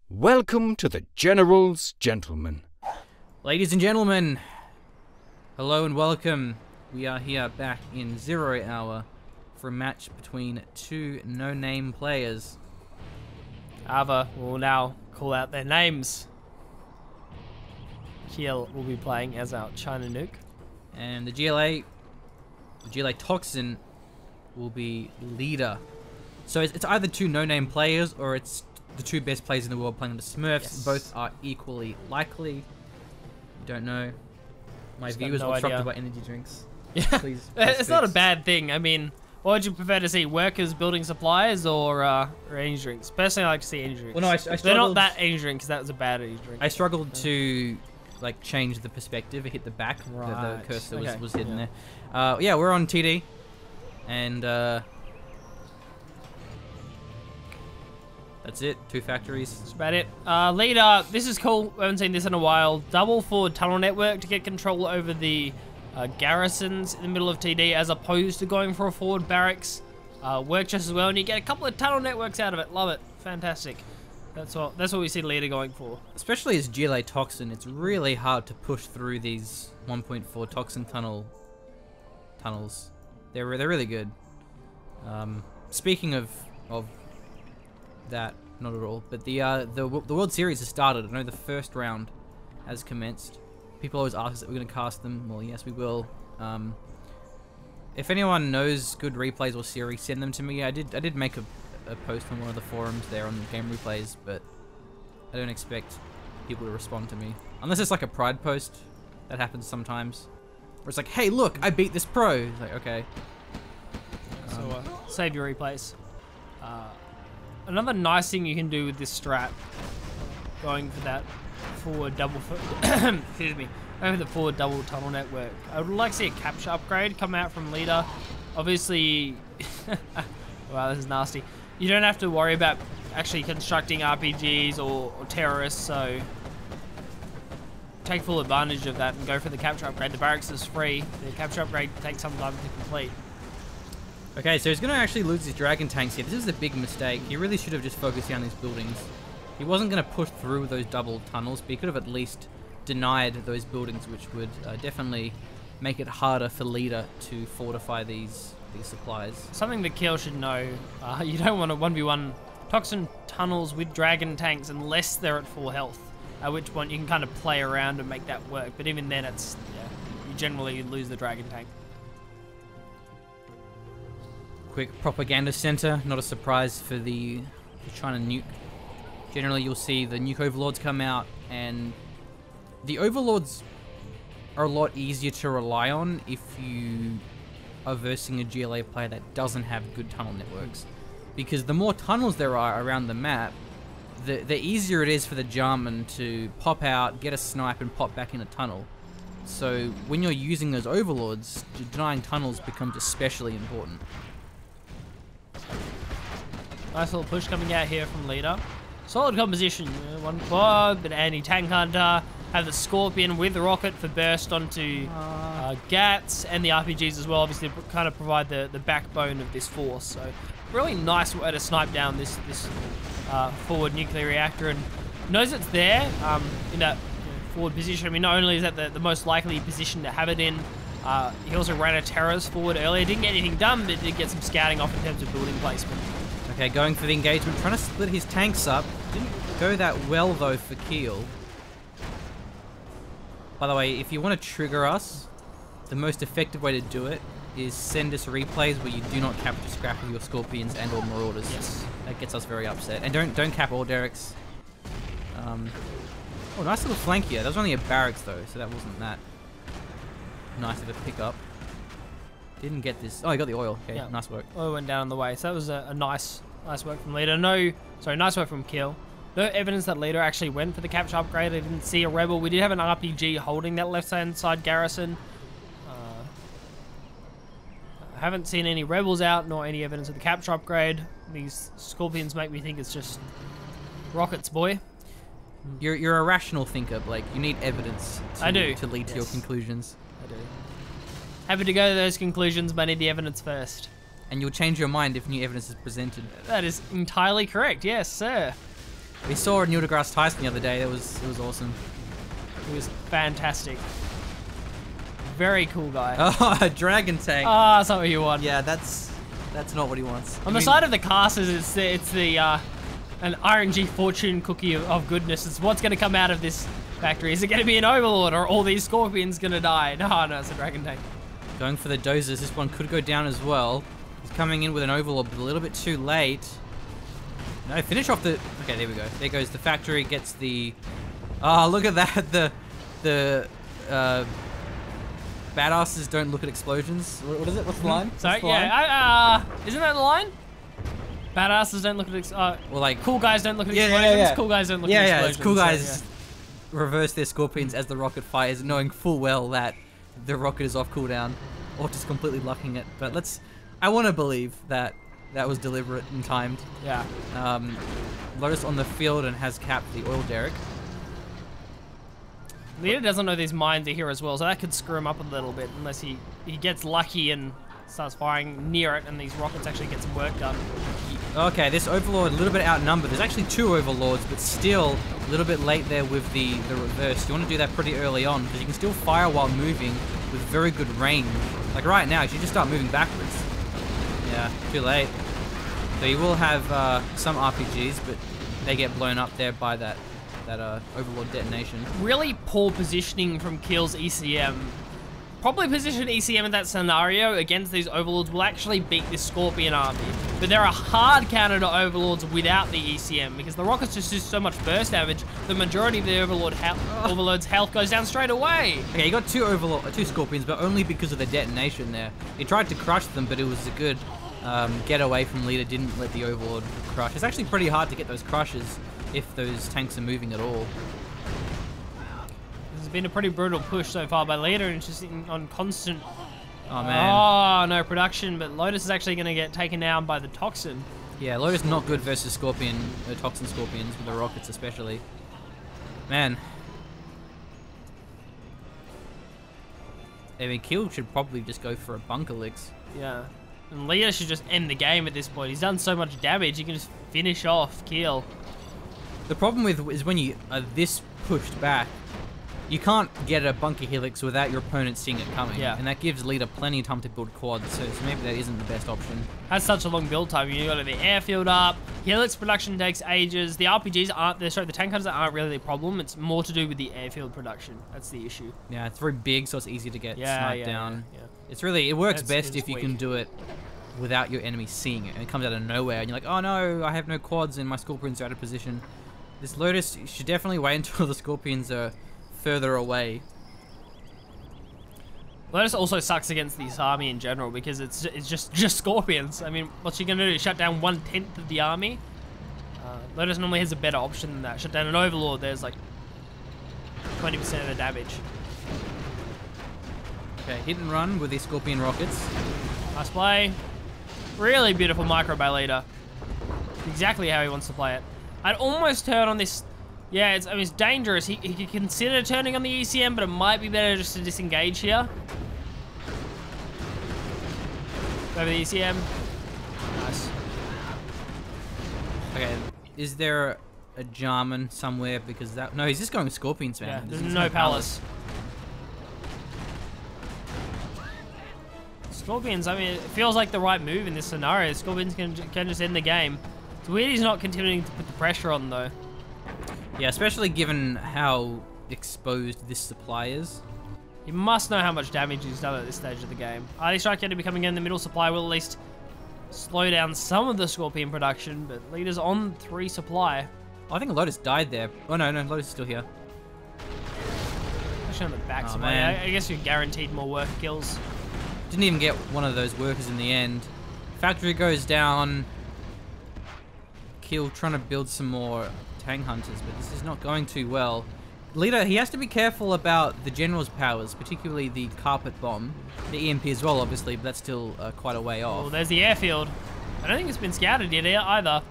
Welcome to the General's Gentlemen. Ladies and gentlemen, hello and welcome. We are here back in 0 hour for a match between two no-name players. Ava will now call out their names. Keel will be playing as our China Nuke. And the GLA Toxin will be leader. So it's either two no-name players or it's the two best players in the world playing the Smurfs. Yes. Both are equally likely. Don't know. My Just got viewers no will talk idea. about energy drinks. Yeah, Please it's not a fix. bad thing. I mean, what would you prefer to see? Workers building supplies or energy drinks? Personally, I like to see energy drinks. Well, no, I They're not struggled- that energy drink because that was a bad energy drink. I struggled to like change the perspective. It hit the back. The Right. cursor Okay. was hidden Yeah. there. Yeah, we're on TD, and that's it. Two factories. That's about it. Leader, this is cool. We haven't seen this in a while. Double forward tunnel network to get control over the garrisons in the middle of TD as opposed to going for a forward barracks. Work just as well, and you get a couple of tunnel networks out of it. Love it. Fantastic. That's what we see Leader going for. Especially as GLA Toxin, it's really hard to push through these 1.4 Toxin tunnels. They're really good. Speaking of that, not at all, but the World Series has started. I know the first round has commenced. People always ask us if we're going to cast them. Well, yes, we will. If anyone knows good replays or series, send them to me. I did make a post on one of the forums there on game replays, but I don't expect people to respond to me unless it's like a pride post. That happens sometimes, where it's like, "Hey, look, I beat this pro." It's like, okay. So save your replays. Another nice thing you can do with this strat, going for that forward double excuse me, going for the forward double tunnel network. I would like to see a capture upgrade come out from Leader. Obviously, wow, this is nasty. You don't have to worry about actually constructing RPGs or terrorists, so take full advantage of that and go for the capture upgrade. The barracks is free. The capture upgrade takes some time to complete. Okay, so he's going to actually lose his dragon tanks here. This is a big mistake. He really should have just focused on these buildings. He wasn't going to push through those double tunnels, but he could have at least denied those buildings, which would definitely make it harder for Leader to fortify these supplies. Something that Keel should know, you don't want to 1v1 Toxin tunnels with dragon tanks unless they're at full health, at which point you can kind of play around and make that work, but even then it's, yeah, you generally lose the dragon tank. Quick propaganda center, not a surprise for the China Nuke. Generally you'll see the Nuke Overlords come out, and the Overlords are a lot easier to rely on if you are versing a GLA player that doesn't have good tunnel networks. Because the more tunnels there are around the map, the easier it is for the Jarman to pop out, get a snipe, and pop back in a tunnel. So when you're using those Overlords, denying tunnels becomes especially important. Nice little push coming out here from Leader. Solid composition. One quad, but anti-tank hunter. Have the Scorpion with the rocket for burst onto GATs and the RPGs as well. Obviously, kind of provide the backbone of this force. So, really nice way to snipe down this forward nuclear reactor, and knows it's there in that forward position. I mean, not only is that the most likely position to have it in, he also ran a terrorist forward earlier. Didn't get anything done, but did get some scouting off in terms of building placement. Okay, going for the engagement, trying to split his tanks up. Didn't go that well, though, for Keel. By the way, if you want to trigger us, the most effective way to do it is send us replays where you do not capture scrap with your Scorpions and or Marauders. Yes. That gets us very upset. And don't cap all derricks. Oh, nice little flank here. That was only a barracks, though, so that wasn't that nice of a pickup. Didn't get this. Oh, he got the oil. Okay, Yeah. nice work. Oil went down on the way, so that was a nice work from Leader. Nice work from Keel. No evidence that Leader actually went for the capture upgrade. I didn't see a rebel. We did have an RPG holding that left-hand side garrison. I haven't seen any rebels out, nor any evidence of the capture upgrade. These Scorpions make me think it's just rockets, boy. You're a rational thinker, Blake. You need evidence I do. to lead to your Yes. conclusions. I do. Happy to go to those conclusions, but I need the evidence first. And you'll change your mind if new evidence is presented. That is entirely correct. Yes, sir. We saw Neil deGrasse Tyson the other day. It was awesome. He was fantastic. Very cool guy. Oh, a dragon tank. Ah, that's not what you want. Yeah, that's not what he wants. On the side of the casters, it's the an RNG fortune cookie of goodness. It's what's going to come out of this factory. Is it going to be an Overlord, or are all these Scorpions going to die? No, it's a dragon tank. Going for the dozers. This one could go down as well. He's coming in with an Overlord, but a little bit too late. No, finish off the... Okay, there we go. There goes the factory. Gets the... Oh, look at that. The badasses don't look at explosions. What is it? What's the line? Sorry, the line? yeah. Isn't that the line? Badasses don't look at... well, like... Cool guys don't look at explosions. Yeah. Cool guys don't look at explosions. It's cool guys reverse their Scorpions as the rocket fires, knowing full well that the rocket is off cooldown, or just completely lucking it. But I want to believe that that was deliberate and timed. Yeah. Lotus on the field and has capped the oil derrick. Leader doesn't know these mines are here as well, so that could screw him up a little bit unless he gets lucky and starts firing near it and these rockets actually get some work done. Okay, this Overlord a little bit outnumbered. There's actually 2 Overlords, but still a little bit late there with the reverse. You want to do that pretty early on because you can still fire while moving with very good range. Like right now, you should just start moving backwards. Yeah, too late. So you will have some RPGs, but they get blown up there by that Overlord detonation. Really poor positioning from Keel's ECM. Probably position ECM in that scenario against these Overlords will actually beat this Scorpion army. But they're a hard counter to Overlords without the ECM because the rockets just do so much burst damage. The majority of the Overlord's health goes down straight away. Okay, you got 2 Scorpions, but only because of the detonation there. He tried to crush them, but it was a good get away from leader. Didn't let the Overlord crush. It's actually pretty hard to get those crushes if those tanks are moving at all. This has been a pretty brutal push so far by leader, and it's just on constant... Oh, man. Oh, no production, but Lotus is actually going to get taken down by the Toxin. Yeah, Lotus not good versus Toxin Scorpions, with the rockets especially. Man. I mean, Keel should probably just go for a bunker licks. Yeah. And leader should just end the game at this point. He's done so much damage, he can just finish off Keel. The problem is when you are this pushed back, you can't get a bunker helix without your opponent seeing it coming. Yeah. And that gives leader plenty of time to build quads, so maybe that isn't the best option. Has such a long build time. You got the airfield up, helix production takes ages. The RPGs aren't, the tank hunters aren't really the problem. It's more to do with the airfield production. That's the issue. Yeah, it's very big, so it's easy to get sniped down. Yeah. It's really, it works best if you can do it without your enemy seeing it, and it comes out of nowhere, and you're like, oh no, I have no quads, and my Scorpions are out of position. This Lotus should definitely wait until the Scorpions are further away. Lotus also sucks against this army in general because it's just Scorpions. I mean, what's she gonna do? Shut down 1/10 of the army? Lotus normally has a better option than that. Shut down an Overlord, there's like 20% of the damage. Okay, hit and run with these Scorpion rockets. Nice play. Really beautiful micro by leader. Exactly how he wants to play it. I'd almost turn on this. Yeah, it's dangerous. He could consider turning on the ECM, but it might be better just to disengage here. Go over the ECM. Nice. Okay, is there a Jarman somewhere? Because that... No, he's just going with Scorpions, man. Yeah, there's no palace. Scorpions, I mean, it feels like the right move in this scenario. Scorpions can just end the game. It's weird he's not continuing to put the pressure on, though. Yeah, especially given how exposed this supply is. He must know how much damage he's done at this stage of the game. RD Strike Enemy coming in the middle supply will at least slow down some of the Scorpion production, but leader's on 3 supply. Oh, I think Lotus died there. Oh no, Lotus is still here. Actually on the back supply. Man. I guess you're guaranteed more worker kills. Didn't even get one of those workers in the end. Factory goes down. Keel trying to build some more tank hunters, but this is not going too well. Leader, he has to be careful about the general's powers, particularly the carpet bomb. The EMP as well, obviously, but that's still quite a way off. Well, there's the airfield. I don't think it's been scouted yet either.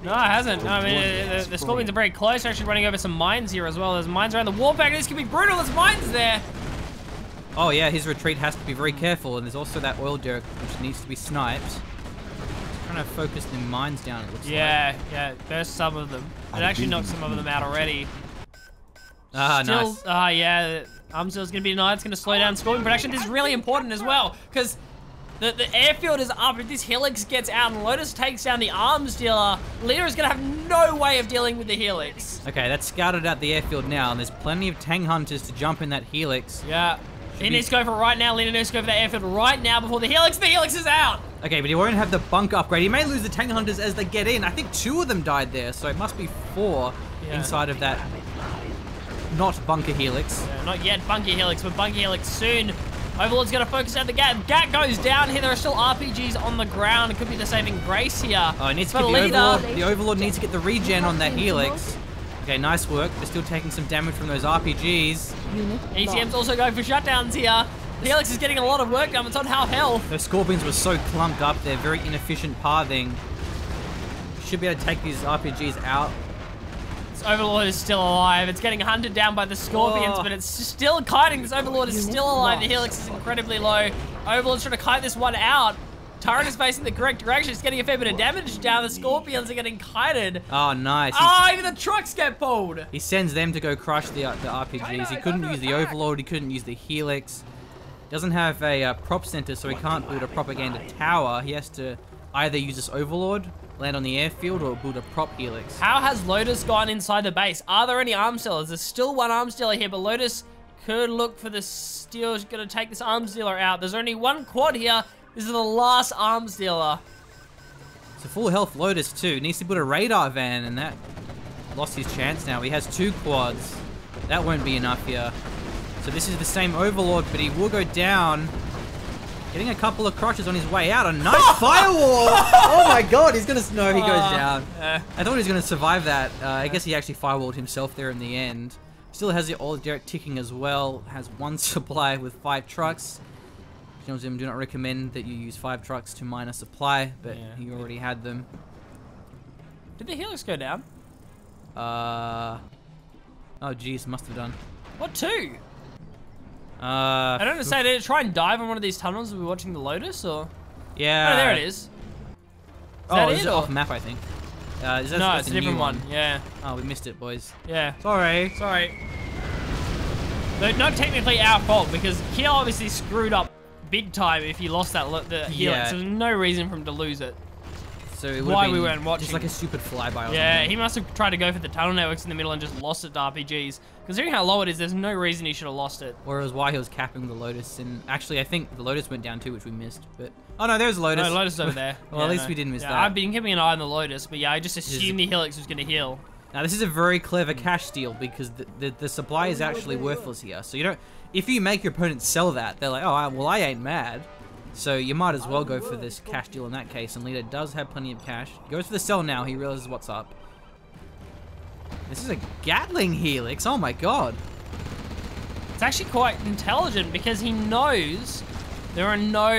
No, it hasn't. No, I mean, the Scorpions are very close. They're actually running over some mines here as well. There's mines around the Warpack. This could be brutal. There's mines there. Oh yeah, his retreat has to be very careful, and there's also that oil derrick which needs to be sniped. Trying trying to focus the mines down, it looks like. Yeah, burst some of them. It actually knocked some of them out already. Nice. Yeah, Armstealer's gonna be denied. It's gonna slow down scoring production. This is really important as well, because the airfield is up. If this Helix gets out and Lotus takes down the arms dealer, Leader is gonna have no way of dealing with the Helix. Okay, that's scouted out the airfield now, and there's plenty of tank hunters to jump in that Helix. Yeah. He needs to go for it right now. Leader needs to go for the airfield right now before the Helix. The Helix is out! Okay, but he won't have the bunker upgrade. He may lose the tank hunters as they get in. I think 2 of them died there, so it must be 4 inside of that not bunker Helix. Yeah, not yet bunker Helix, but bunker Helix soon. Overlord's going to focus out the Gat. Gat goes down here. There are still RPGs on the ground. It could be the saving grace here. Oh, he needs to get the Overlord. The Overlord needs to get the regen on that Helix. Okay, nice work. They're still taking some damage from those RPGs. ECM's also going for shutdowns here. Helix is getting a lot of work done. It's on half health. Those Scorpions were so clumped up. They're very inefficient pathing. Should be able to take these RPGs out. This Overlord is still alive. It's getting hunted down by the Scorpions, but it's still kiting. This Overlord is still alive. The Helix is incredibly low. Overlord's trying to kite this one out. Turret is facing the correct direction. It's getting a fair bit of damage down. The Scorpions are getting kited. Oh, nice. Oh, even the trucks get pulled. He sends them to go crush the RPGs. He couldn't use the Overlord. He couldn't use the Helix. Doesn't have a prop center, so he can't build a propaganda tower. He has to either use this Overlord, land on the airfield, or build a prop Helix. How has Lotus gone inside the base? Are there any arms dealers? There's still one arms dealer here, but Lotus could look for the steal. He's going to take this arms dealer out. There's only one quad here. This is the last arms dealer. It's a full health Lotus too. Needs to put a radar van, and that lost his chance now. He has 2 quads. That won't be enough here. So this is the same Overlord, but he will go down. Getting a couple of crushes on his way out. A nice firewall! Oh my god, he's gonna... No, he goes down. I thought he was gonna survive that. I guess he actually firewalled himself there in the end. Still has the old Derek ticking as well. Has 1 supply with 5 trucks. Do not recommend that you use 5 trucks to mine a supply, but he already had them. Did the Helix go down? Oh geez, must have done. What 2? I don't understand. Did it try and dive on one of these tunnels? Were we watching the Lotus, or? Yeah. Oh, there it is. Is that it, off map, I think. No, it's a different one. Yeah. Oh, we missed it, boys. Yeah. Sorry. No, not technically our fault, because Keel obviously screwed up big time if he lost that Helix. There's no reason for him to lose it. So it why we weren't watching. Just like a stupid flyby. Yeah, he must have tried to go for the tunnel networks in the middle and just lost it to RPGs. Considering how low it is, there's no reason he should have lost it. Or it was why he was capping the Lotus. And actually, I think the Lotus went down too, which we missed. But oh no, there's Lotus. No, Lotus is over there. Well, at least we didn't miss that. I've been keeping an eye on the Lotus, but yeah, I just assumed the Helix was going to heal. Now this is a very clever cash steal because the supply is actually worthless here. So you don't. If you make your opponent sell that, they're like, oh well, I ain't mad. So you might as well go for this cash deal in that case, and Leader does have plenty of cash. He goes for the sell now, he realizes what's up. This is a Gatling Helix, oh my god. It's actually quite intelligent because he knows there are no,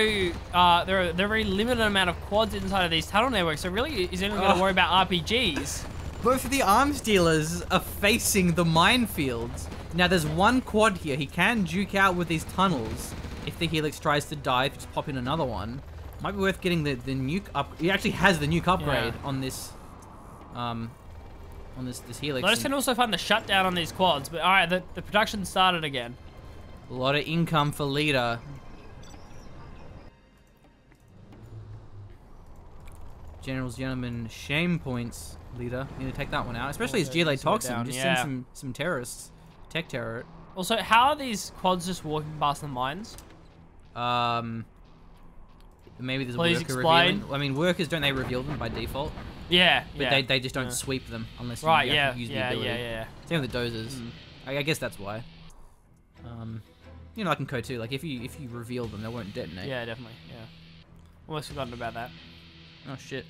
there are a very limited amount of quads inside of these tunnel networks, so really he's only got to worry about RPGs. Both of the arms dealers are facing the minefields. Now there's 1 quad here, he can duke out with these tunnels. If the Helix tries to dive, just pop in another one. Might be worth getting the nuke up. He actually has the nuke upgrade on this, this Helix. Lotus can also find the shutdown on these quads, but all right, the production started again. A lot of income for Leader. Generals, gentlemen, shame points, Leader. You need to take that one out, especially as GLA Toxin. Just send some terrorists, tech terror. Also, how are these quads just walking past the mines? Maybe there's a worker revealing. I mean, workers, don't they reveal them by default? Yeah, but they just don't sweep them unless you use the ability. Same with the dozers. I guess that's why. You know, like in Code 2, like if you reveal them, they won't detonate. Yeah, definitely. Yeah. Almost forgotten about that. Oh shit.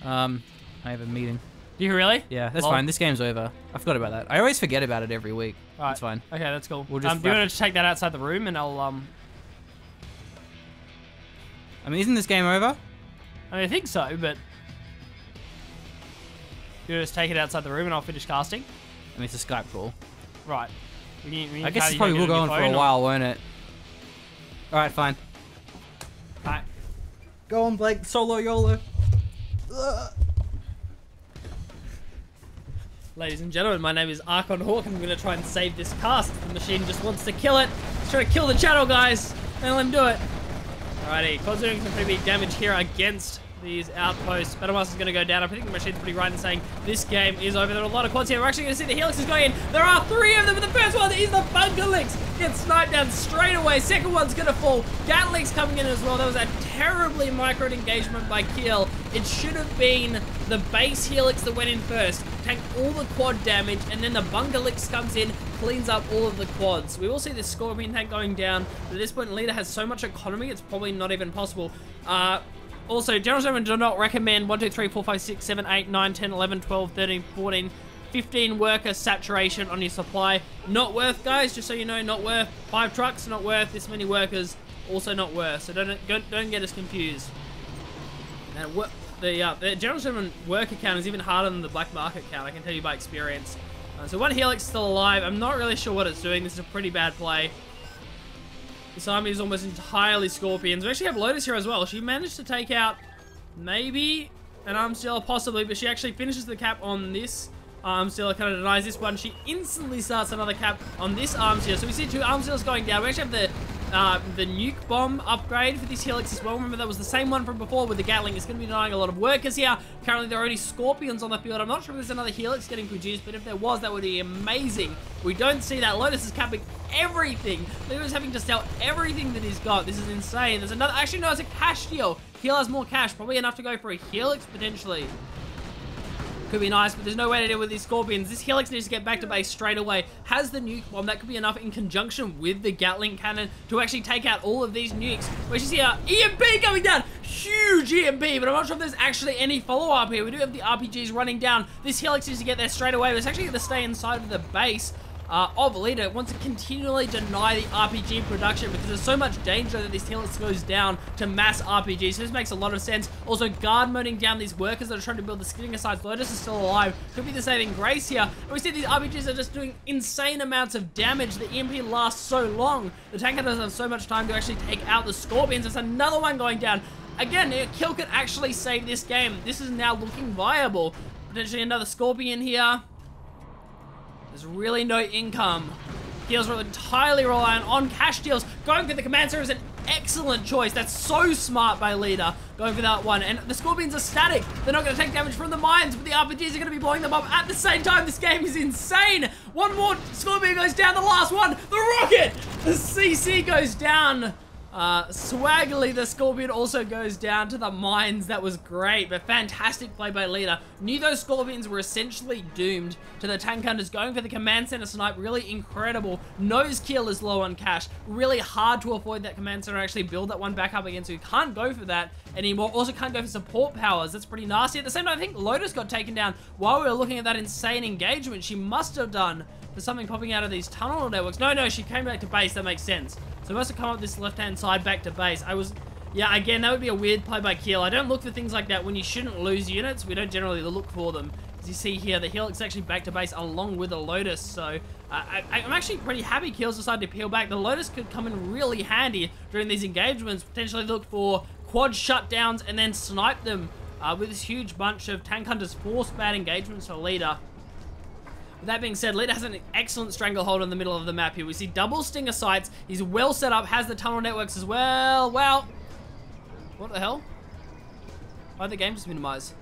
I have a meeting. Do you really? Yeah, that's fine. This game's over. I forgot about that. I always forget about it every week. Right. That's fine. Okay, that's cool. We'll just do you want to take that outside the room and I'll I mean, isn't this game over? I mean, I think so, but you just take it outside the room and I'll finish casting. I mean, it's a Skype call. Right. I guess this probably will go on for a while, won't it? All right, fine. Alright. Go on, Blake. Solo YOLO. Ladies and gentlemen, my name is Archon Hawk, and I'm going to try and save this cast. The machine just wants to kill it. He's trying to kill the channel, guys. And let him do it. Alrighty, Quad's doing some pretty big damage here against these outposts. Battlemaster's going to go down. I think the machine's pretty right in saying this game is over. There are a lot of quads here. We're actually going to see the helixes going in. There are 3 of them, but the first one is the Bunkerlix. Gets sniped down straight away. Second one's going to fall. Gatlink's coming in as well. That was a terribly microed engagement by Keel. It should have been the base helix that went in first, tank all the quad damage, and then the Bunkerlix comes in, cleans up all of the quads. We will see this Scorpion tank going down, but at this point, Leader has so much economy, it's probably not even possible. Also, General Gentlemen do not recommend 1, 2, 3, 4, 5, 6, 7, 8, 9, 10, 11, 12, 13, 14, 15 worker saturation on your supply. Not worth, guys, just so you know, not worth. 5 trucks, not worth. This many workers, also not worth. So don't get us confused. And the General Gentleman worker count is even harder than the black market count, I can tell you by experience. So one helix is still alive. I'm not really sure what it's doing. This is a pretty bad play. This army is almost entirely Scorpions. We actually have Lotus here as well. She managed to take out maybe an arm stealer, possibly, but she actually finishes the cap on this arm stealer, kind of denies this one. She instantly starts another cap on this arm stealer. So we see 2 arm stealers going down. We actually have the nuke bomb upgrade for this helix as well. Remember, that was the same one from before with the Gatling. It's going to be denying a lot of workers here. Currently, there are only Scorpions on the field. I'm not sure if there's another helix getting produced, but if there was, that would be amazing. We don't see that. Lotus is capping everything. Leader's having to sell everything that he's got. This is insane. There's another... Actually, no, it's a cash deal. Keel has more cash. Probably enough to go for a helix, potentially. Could be nice, but there's no way to deal with these Scorpions. This helix needs to get back to base straight away. Has the nuke bomb. That could be enough in conjunction with the Gatling cannon to actually take out all of these nukes. We should see our EMP coming down. Huge EMP, but I'm not sure if there's actually any follow-up here. We do have the RPGs running down. This helix needs to get there straight away, but it's actually going to stay inside of the base of Leader. It wants to continually deny the RPG production because there's so much danger that this helix goes down to mass RPGs. So this makes a lot of sense. Also, guard moding down these workers that are trying to build the skidding aside. Lotus is still alive. Could be the saving grace here. And we see these RPGs are just doing insane amounts of damage. The EMP lasts so long. The tanker doesn't have so much time to actually take out the Scorpions. There's another one going down. Again, Keel could actually save this game. This is now looking viable. Potentially another Scorpion here. There's really no income. Keel's entirely reliant on cash deals. Going for the command center is an excellent choice. That's so smart by Leader, going for that one. And the Scorpions are static. They're not going to take damage from the mines, but the RPGs are going to be blowing them up at the same time. This game is insane. One more Scorpion goes down. The last one, the rocket. The CC goes down. Swaggily, the Scorpion also goes down to the mines. That was great, but fantastic play by Leader. Knew those Scorpions were essentially doomed to the tank hunters. Going for the command center snipe, really incredible. Knows Keel is low on cash. Really hard to avoid that command center, actually build that one back up again, so you can't go for that anymore. Also can't go for support powers. That's pretty nasty. At the same time, I think Lotus got taken down while we were looking at that insane engagement. She must have done for something popping out of these tunnel networks. No, she came back to base. That makes sense. So we must have come up this left-hand side back to base. Yeah, again, that would be a weird play by Keel. I don't look for things like that when you shouldn't lose units. We don't generally look for them. As you see here, the helix is actually back to base along with the Lotus. So I'm actually pretty happy Keel's decided to peel back. The Lotus could come in really handy during these engagements. Potentially look for quad shutdowns and then snipe them with this huge bunch of tank hunters. Force bad engagements for Leader. With that being said, Leader has an excellent stranglehold in the middle of the map here. We see double stinger sights. He's well set up, has the tunnel networks as well. Well, what the hell? Why did the game just minimize?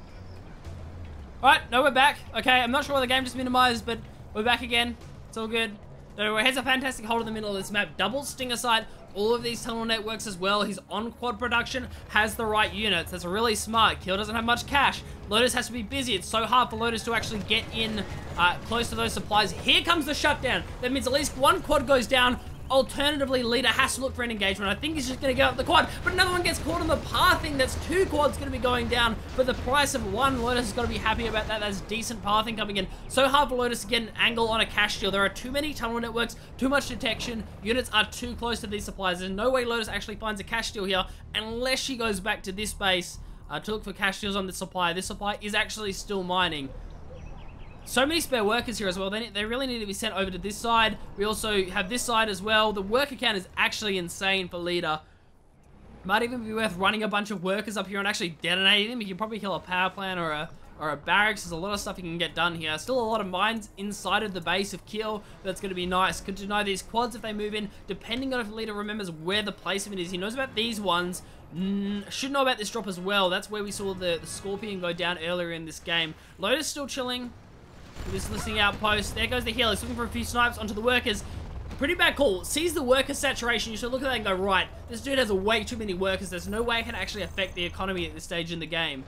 Alright, no, we're back. Okay, I'm not sure why the game just minimized, but we're back again. It's all good. So he has a fantastic hold in the middle of this map. Double stinger sight, all of these tunnel networks as well. He's on quad production, has the right units. That's really smart. Keel doesn't have much cash. Lotus has to be busy. It's so hard for Lotus to actually get in close to those supplies. Here comes the shutdown. That means at least one quad goes down. Alternatively, Leader has to look for an engagement. I think he's just going to go up the quad, but another one gets caught on the pathing. That's 2 quads going to be going down for the price of 1. Lotus has got to be happy about that. That's decent pathing coming in. So hard for Lotus to get an angle on a cash deal. There are too many tunnel networks, too much detection. Units are too close to these supplies. There's no way Lotus actually finds a cash deal here unless she goes back to this base to look for cash deals on this supply. This supply is actually still mining. So many spare workers here as well. They really need to be sent over to this side. We also have this side as well. The worker count is actually insane for Leader. Might even be worth running a bunch of workers up here and actually detonating them. You can probably kill a power plant or a barracks. There's a lot of stuff you can get done here. Still a lot of mines inside of the base of Keel. That's going to be nice. Good to know these quads if they move in, depending on if the leader remembers where the placement is. He knows about these ones. Should know about this drop as well. That's where we saw the Scorpion go down earlier in this game. Lotus still chilling. This listening outpost. There goes the Helix, looking for a few snipes onto the workers. Pretty bad call. Sees the worker saturation. You should look at that and go, right, this dude has way too many workers. There's no way it can actually affect the economy at this stage in the game.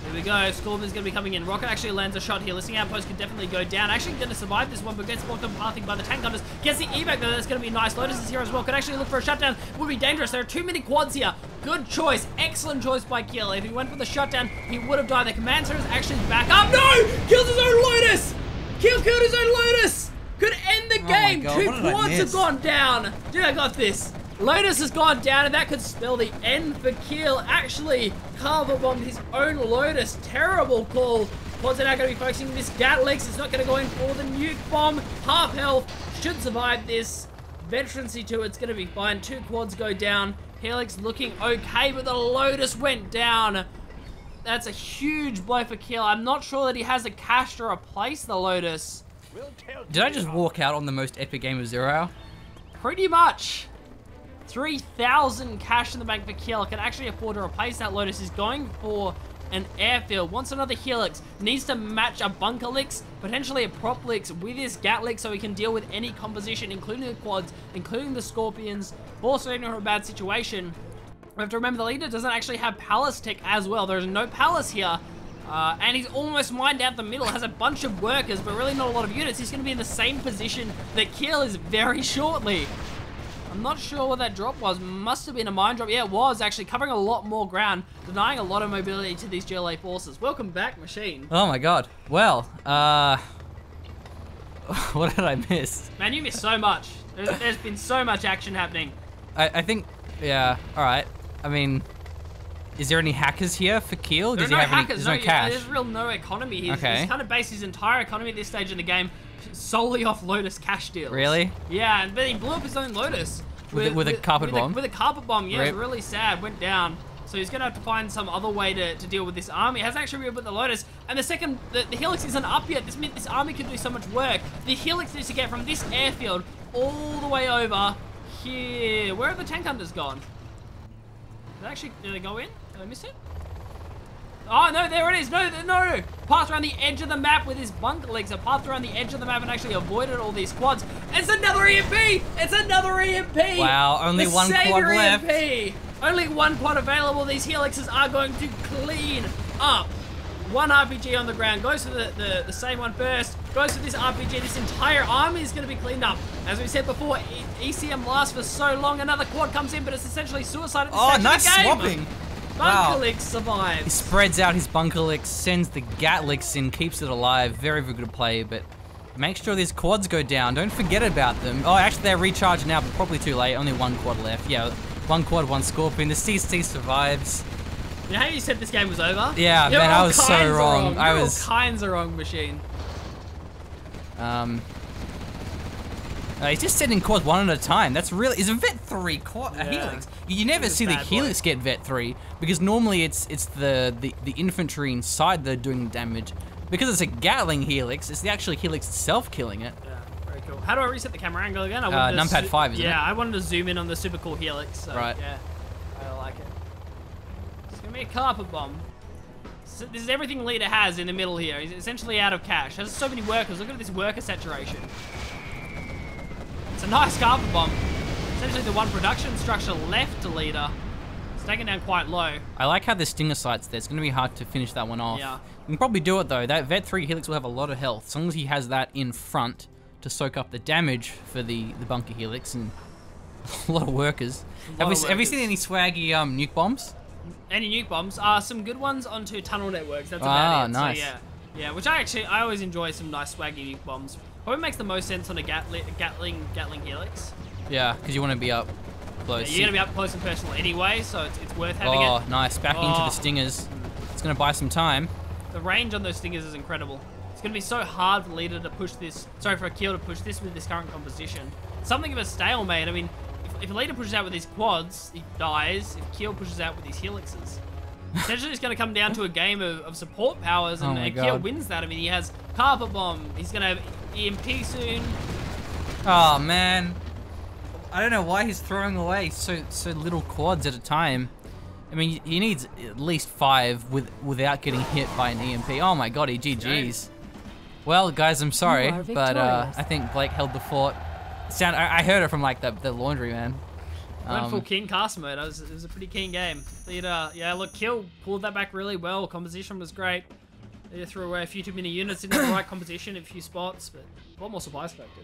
Here we go. Scorpion's going to be coming in. Rocket actually lands a shot here. Listening outpost can definitely go down. Actually going to survive this one, but gets blocked on pathing by the tank hunters. Gets the evac though. That's going to be nice. Lotus is here as well. Could actually look for a shutdown. Would be dangerous. There are too many quads here. Good choice. Excellent choice by Keel. If he went for the shutdown, he would have died. The command center is actually back up. No! Kills his own Lotus! Keel killed his own Lotus! Could end the game. God, Two quads have gone down. Dude, I got this. Lotus has gone down, and that could spell the end for Keel. Actually, carver bombed his own Lotus. Terrible call. Quads are now going to be focusing on this Gatlix. It's not going to go in for the nuke bomb. Half health. Should survive this. Veterancy too. It's going to be fine. 2 quads go down. Helix looking okay, but the Lotus went down. That's a huge blow for Keel. I'm not sure that he has a cache to replace the Lotus. Did I just walk out on the most epic game of 0 Hour? Pretty much. 3,000 cash in the bank for Keel. Can actually afford to replace that Lotus. Is going for an airfield. Wants another Helix. Needs to match a bunker Lix, potentially a prop Lix with his Gatlix so he can deal with any composition, including the quads, including the Scorpions. Also in a bad situation. We have to remember the leader doesn't actually have Palace Tech as well. There's no Palace here. And he's almost mined out the middle. Has a bunch of workers, but really not a lot of units. He's going to be in the same position that Keel is very shortly. I'm not sure what that drop was. Must have been a mine drop. Yeah, it was actually covering a lot more ground, denying a lot of mobility to these GLA forces. Welcome back, Machine. Oh my god. Well, what did I miss? Man, you missed so much. There's been so much action happening. I think, yeah, alright. I mean, is there any hackers here for Keel? There's no hackers. There's no cash? There's real no economy here. Okay. He's kind of based his entire economy at this stage in the game solely off Lotus cash deals. Really? Yeah, but he blew up his own Lotus. With a carpet bomb? With a carpet bomb, yeah. It Rip. was really sad. Went down. So he's going to have to find some other way to deal with this army. He hasn't actually rebuilt the Lotus. And the Helix isn't up yet. This means this army can do so much work. The Helix needs to get from this airfield all the way over here. Where have the tank hunters gone? Did they go in? Did I miss it? Oh, no, there it is. No. Path around the edge of the map with his bunker legs. A path around the edge of the map and actually avoided all these quads. It's another EMP! It's another EMP! Wow, only the one quad left. EMP. Only one quad available. These Helixes are going to clean up. One RPG on the ground. Goes for the same one first. Goes for this RPG. This entire army is going to be cleaned up. As we said before, ECM lasts for so long. Another quad comes in, but it's essentially suicide at this stage nice of the game. swapping. Bunkerlix survives. He spreads out his Bunkerlix, sends the Gatlix in, keeps it alive. Very, very good play, but make sure these quads go down. Don't forget about them. Oh, actually, they're recharged now, but probably too late. Only one quad left. Yeah, one quad, one Scorpion. The CC survives. You know how you said this game was over? Yeah, You're man, I was so wrong. You're all kinds of wrong, Machine. He's just sending quads one at a time. That's really... Is a Vet 3 quad a Yeah. Helix? You never see the Helix get Vet 3, because normally it's the infantry inside that are doing the damage. Because it's a Gatling Helix, it's the actual Helix itself killing it. Yeah, very cool. How do I reset the camera angle again? Numpad 5, isn't it? Yeah, I wanted to zoom in on the super cool Helix. So, Right. Yeah, I like it. It's going to be a carpet bomb. So this is everything Leader has in the middle here. He's essentially out of cash. Has so many workers. Look at this worker saturation. It's a nice carpet bomb. Essentially the one production structure left to Leader. It's taken down quite low. I like how the Stinger site's there. It's going to be hard to finish that one off. Yeah. You can probably do it though. That Vet 3 Helix will have a lot of health. As long as he has that in front to soak up the damage for the Bunker Helix and a lot of workers. Have you seen any swaggy nuke bombs? Any nuke bombs? Some good ones onto tunnel networks. That's about it. Nice. So, yeah. Which I always enjoy some nice swaggy nuke bombs. Probably makes the most sense on a Gatling Helix. Yeah, because you want to be up close. Yeah, you're gonna be up close and personal anyway, so it's worth having it. Oh, nice. Back into the Stingers. It's gonna buy some time. The range on those Stingers is incredible. It's gonna be so hard for Leader to push this. Sorry, for Keel to push this with this current composition. Something of a stalemate. I mean, if if a leader pushes out with these quads, he dies. If Keel pushes out with these helixes. Essentially, it's going to come down to a game of support powers, and, Keel wins that. I mean, he has Carpet Bomb. He's going to have EMP soon. Oh, man. I don't know why he's throwing away so little quads at a time. I mean, he needs at least 5 without getting hit by an EMP. Oh my god, he GG's. Well, guys, I'm sorry, but I think Blake held the fort. I heard it from like the laundry man. Went full king cast mode. It was a pretty keen game. Yeah, look, Keel pulled that back really well. Composition was great. They threw away a few too many units in the right composition in a few spots, but a lot more supplies collected.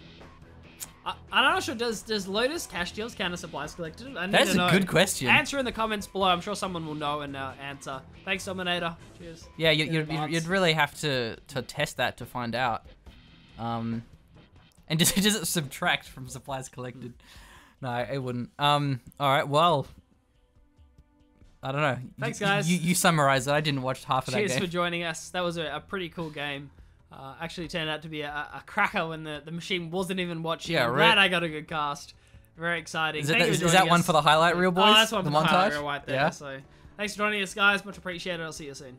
I'm not sure, does Lotus cash deals count as supplies collected? That's a good question. Answer in the comments below. I'm sure someone will know and answer. Thanks, Dominator. Cheers. Yeah, you'd really have to test that to find out. And does it subtract from supplies collected? No, it wouldn't. All right, well, I don't know. Thanks, guys. You summarize it. I didn't watch half of that game. Cheers for joining us. That was a pretty cool game. Actually turned out to be a cracker when the machine wasn't even watching. Yeah, right. Glad I got a good cast. Very exciting. Is that one for the highlight reel, boys? Oh, that's one for the highlight montage? reel right there. Yeah. So thanks for joining us, guys. Much appreciated. I'll see you soon.